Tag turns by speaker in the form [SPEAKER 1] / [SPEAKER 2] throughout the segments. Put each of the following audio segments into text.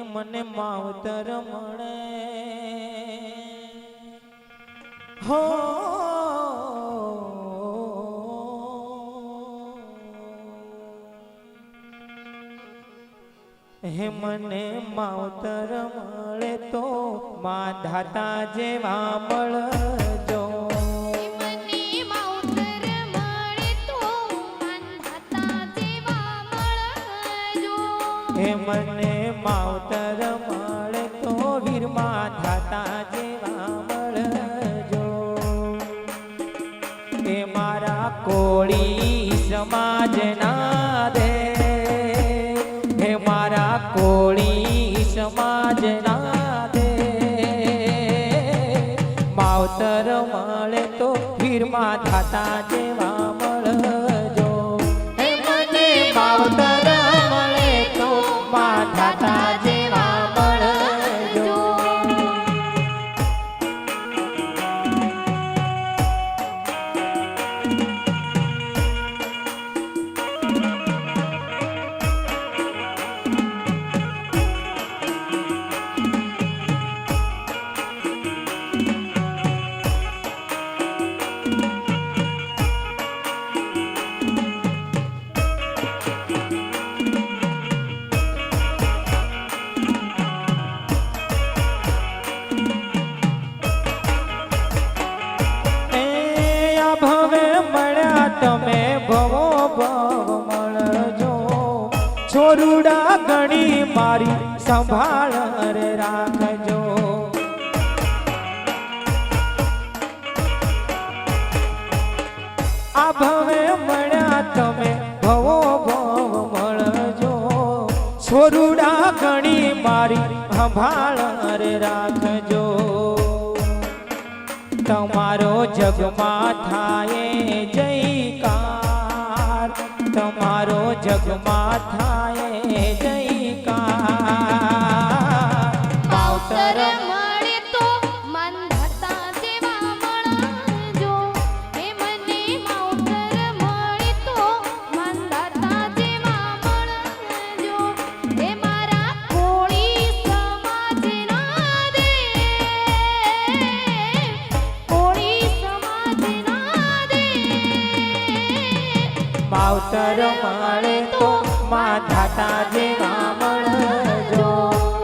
[SPEAKER 1] મને માવતર મળે હો હે મને માવતર મળે તો મા ધાતા જેવા મળજો હે મને માવતર મળે તો વીરમાં ધાતા જેવા મળજો એ મારા કોળી સમાજના દે હે મારા કોળી સમાજના દે માવતર મળે તો વીરમાં ધાતા જેવા મળજો હે મને માવતર ધાતા જેવા મળજો તમે ભવો ભવ મળજો છોરુડા ગણી મારી સંભાળ રે રાખજો આ ભવે મળ્યા તમે ભવો ભવ મળજો છોરુડા ગણી મારી સંભાળ રે રાખજો તમારો જગમાં થાય જયકાર તમારો જગમાં થાય જયકાર માવતર
[SPEAKER 2] મળે તો મન ધાતા જેવા મળજો હે મને માવતર મળે તો મન ધાતા જેવા મળજો હે મારા કોળી સમાજના દે
[SPEAKER 1] માવતર મળે તો મા ધાતા જેવા મળજો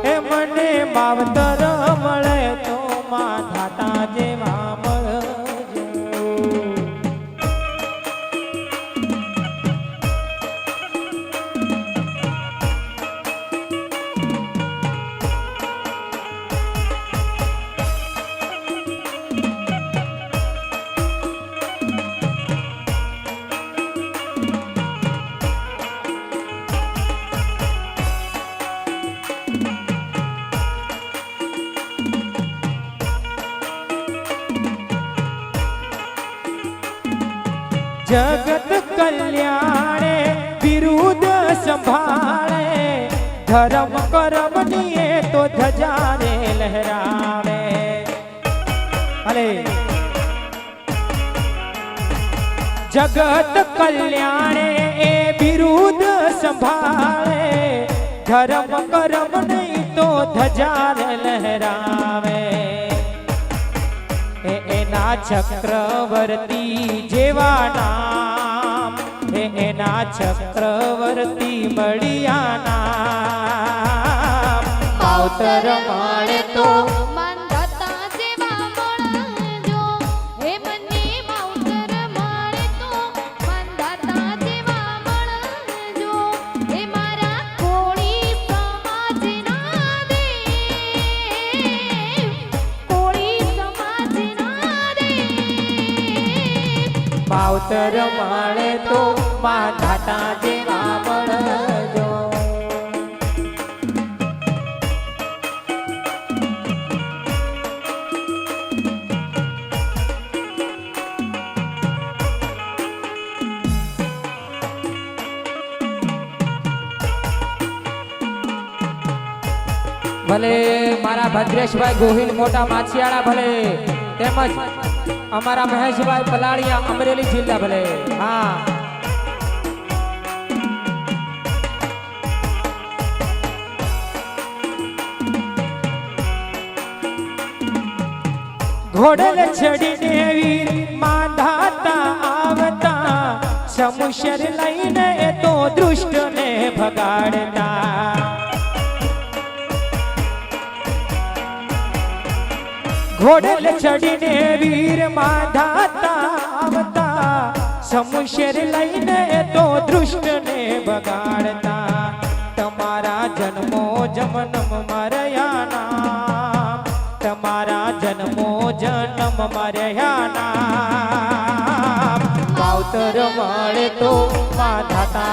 [SPEAKER 1] એ મને માવતર મળે તો મા ધાતા જેવા મળજો જગત કલ્યાણે વિરુદ્ધ સંભાળે ધર્મ કરમ ની તો ધજારે લહેરાવે અરે જગત કલ્યાણે એ વિરુદ્ધ સંભાળે ધર્મ કરમ ની તો ધજારે લહેરાવે એના ચક્રવર્તી જેવા નામ એના ચક્રવર્તી મળ્યા નામ માવતર મળે તો
[SPEAKER 2] મન ધાતા જેવા મળજો હે મને માવતર મળે તો મન ધાતા જેવા મળજો હે મારા કોળી સમાજના દે કોળી
[SPEAKER 1] માવતર મળે તો મા ધાતા જેવા મળજો ભલે મારા ભદ્રેશભાઈ ગોહિલ મોટા માછિયાળા ભલે તેમજ અમારા મહેશભાઈ પલાળિયા અમરેલી જિલ્લા ભલે હા ઘોડલ ચડીને વીર માંધાતા આવતા સમુશર લઈને એ તો દૃષ્ટને ભગાડતા ઘોડલ ચડીને વીર માંધાતા આવતા સમુશર લઈને એ તો દૃષ્ટને બગાડતા તમારા જન્મો જમનમ મર્યાના તમારા જન્મો જન્મ મર્યાના માવતર મળે તો માધાતા